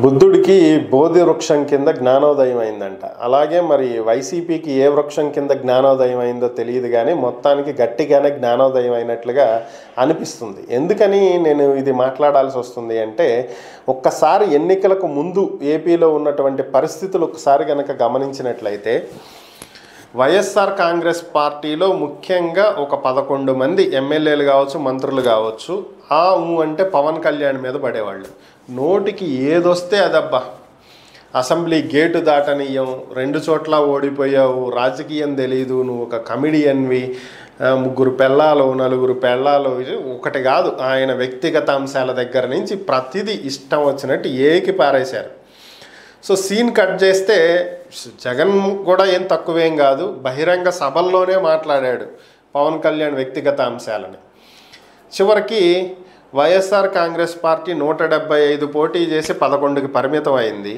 బుద్ధుడికి బోధి వృక్షం కింద జ్ఞానోదయం అయిందంట. అలాగే మరి వైసీపీకి ఏ వృక్షం కింద జ్ఞానోదయం అయిందో తెలియదు, కానీ మొత్తానికి గట్టిగానే జ్ఞానోదయం అయినట్లుగా అనిపిస్తుంది. ఎందుకని నేను ఇది మాట్లాడాల్సి వస్తుంది అంటే, ఒక్కసారి ఎన్నికలకు ముందు ఏపీలో ఉన్నటువంటి పరిస్థితులు ఒకసారి కనుక గమనించినట్లయితే, వైఎస్ఆర్ కాంగ్రెస్ పార్టీలో ముఖ్యంగా ఒక 11 మంది ఎమ్మెల్యేలు కావచ్చు, మంత్రులు కావచ్చు, అంటే పవన్ కళ్యాణ్ మీద పడేవాళ్ళు. నోటికి ఏదొస్తే అదబ్బా, అసెంబ్లీ గేటు దాటనీయం, 2 చోట్ల ఓడిపోయావు, రాజకీయం తెలీదు, నువ్వు ఒక కమిడియన్వి, 3 పెళ్ళాలు 4 పెళ్ళాలు, ఒకటి కాదు, ఆయన వ్యక్తిగత అంశాల దగ్గర నుంచి ప్రతిదీ ఇష్టం వచ్చినట్టు ఏకి పారేశారు. సో సీన్ కట్ చేస్తే జగన్ కూడా ఏం తక్కువేం కాదు, బహిరంగ సభల్లోనే మాట్లాడాడు పవన్ కళ్యాణ్ వ్యక్తిగత అంశాలని. చివరికి వైఎస్ఆర్ కాంగ్రెస్ పార్టీ 175 పోటీ చేసి 11కి పరిమితం అయింది.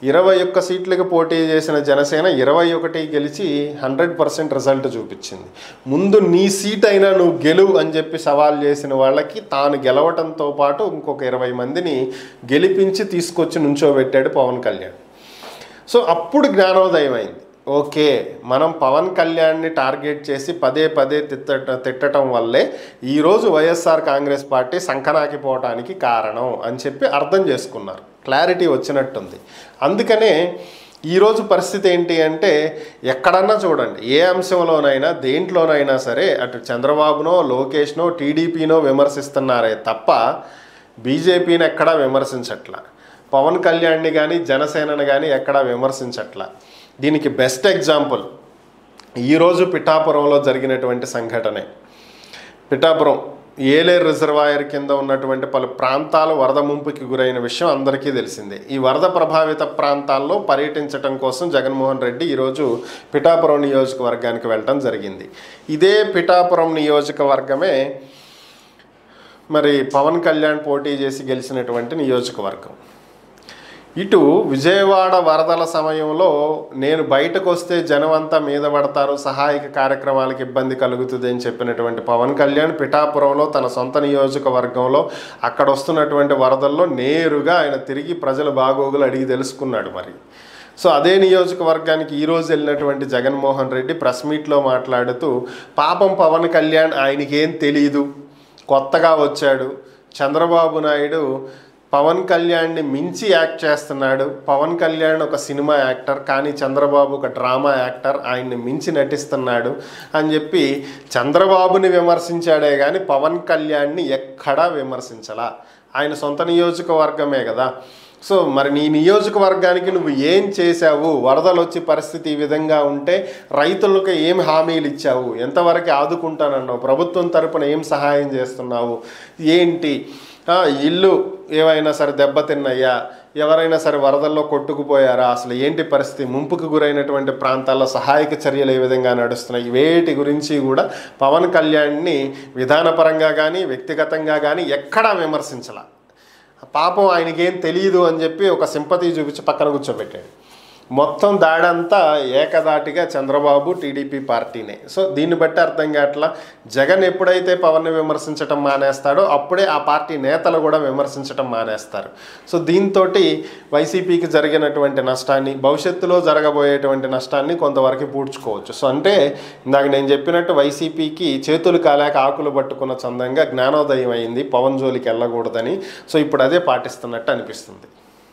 21 సీట్లకు పోటీ చేసిన జనసేన 21 గెలిచి 100% రిజల్ట్ చూపించింది. ముందు నీ సీట్ అయినా నువ్వు గెలువు అని చెప్పి సవాల్ చేసిన వాళ్ళకి తాను గెలవటంతో పాటు ఇంకొక 20 మందిని గెలిపించి తీసుకొచ్చి నుంచోబెట్టాడు పవన్ కళ్యాణ్. సో అప్పుడు జ్ఞానోదయం అయింది. ఓకే, మనం పవన్ కళ్యాణ్ని టార్గెట్ చేసి పదే పదే తిట్టడం వల్లే ఈరోజు వైఎస్ఆర్ కాంగ్రెస్ పార్టీ సంకనాకిపోవటానికి కారణం అని చెప్పి అర్థం చేసుకున్నారు. క్లారిటీ వచ్చినట్టుంది. అందుకనే ఈరోజు పరిస్థితి ఏంటి అంటే, ఎక్కడన్నా చూడండి, ఏ అంశంలోనైనా దేంట్లోనైనా సరే అటు చంద్రబాబునో లోకేష్నో టీడీపీనో విమర్శిస్తున్నారే తప్ప బీజేపీని ఎక్కడా విమర్శించట్లా, పవన్ కళ్యాణ్ని కానీ జనసేనని కానీ ఎక్కడా విమర్శించట్లా. దీనికి బెస్ట్ ఎగ్జాంపుల్ ఈరోజు పిఠాపురంలో జరిగినటువంటి సంఘటనే. పిఠాపురం ఏలేరు రిజర్వాయర్ కింద ఉన్నటువంటి పలు ప్రాంతాలు వరద ముంపుకి గురైన విషయం అందరికీ తెలిసిందే. ఈ వరద ప్రభావిత ప్రాంతాల్లో పర్యటించడం కోసం జగన్మోహన్ రెడ్డి ఈరోజు పిఠాపురం నియోజకవర్గానికి వెళ్ళటం జరిగింది. ఇదే పిఠాపురం నియోజకవర్గమే మరి పవన్ కళ్యాణ్ పోటీ చేసి గెలిచినటువంటి నియోజకవర్గం. ఇటు విజయవాడ వరదల సమయంలో నేను బయటకు వస్తే జనం అంతా మీద పడతారు, సహాయక కార్యక్రమాలకు ఇబ్బంది కలుగుతుంది అని చెప్పినటువంటి పవన్ కళ్యాణ్ పిఠాపురంలో తన సొంత నియోజకవర్గంలో అక్కడ వస్తున్నటువంటి వరదల్లో నేరుగా ఆయన తిరిగి ప్రజల బాగోగులు అడిగి తెలుసుకున్నాడు. మరి సో అదే నియోజకవర్గానికి ఈరోజు వెళ్ళినటువంటి జగన్మోహన్ రెడ్డి ప్రెస్ మీట్లో మాట్లాడుతూ, పాపం పవన్ కళ్యాణ్ ఆయనకేం తెలీదు, కొత్తగా వచ్చాడు, చంద్రబాబు నాయుడు పవన్ కళ్యాణ్ని మించి యాక్ట్ చేస్తున్నాడు, పవన్ కళ్యాణ్ ఒక సినిమా యాక్టర్ కానీ చంద్రబాబు ఒక డ్రామా యాక్టర్, ఆయన్ని మించి నటిస్తున్నాడు అని చెప్పి చంద్రబాబుని విమర్శించాడే కానీ పవన్ కళ్యాణ్ని ఎక్కడా విమర్శించలా. ఆయన సొంత నియోజకవర్గమే కదా. సో మరి నీ నియోజకవర్గానికి నువ్వు ఏం చేశావు, వరదలు వచ్చి పరిస్థితి ఈ విధంగా ఉంటే రైతులకు ఏం హామీలు ఇచ్చావు, ఎంతవరకు ఆదుకుంటానన్నావు, ప్రభుత్వం తరపున ఏం సహాయం చేస్తున్నావు, ఏంటి ఇల్లు ఏవైనా సరే దెబ్బతిన్నాయా, ఎవరైనా సరే వరదల్లో కొట్టుకుపోయారా, అసలు ఏంటి పరిస్థితి, ముంపుకు గురైనటువంటి ప్రాంతాల్లో సహాయక చర్యలు ఏ విధంగా నడుస్తున్నాయి, వేటి గురించి కూడా పవన్ కళ్యాణ్ని విధానపరంగా కానీ వ్యక్తిగతంగా కానీ ఎక్కడా విమర్శించాల. పాపం ఆయనకేం తెలియదు అని చెప్పి ఒక సింపతి చూపించి పక్కన కూర్చోబెట్టాడు. మొత్తం దాడంతా ఏకదాటిగా చంద్రబాబు టీడీపీ పార్టీనే. సో దీన్ని బట్టి అర్థం కావట్లా, జగన్ ఎప్పుడైతే పవన్ని విమర్శించడం మానేస్తాడో అప్పుడే ఆ పార్టీ నేతలు కూడా విమర్శించడం మానేస్తారు. సో దీంతో వైసీపీకి జరిగినటువంటి నష్టాన్ని, భవిష్యత్తులో జరగబోయేటువంటి నష్టాన్ని కొంతవరకు పూడ్చుకోవచ్చు. సో అంటే ఇందాక నేను చెప్పినట్టు వైసీపీకి చేతులు కాలేక ఆకులు పట్టుకున్న చందంగా జ్ఞానోదయం అయింది, పవన్ జోలికి వెళ్ళకూడదని. సో ఇప్పుడు అదే పాటిస్తున్నట్టు అనిపిస్తుంది.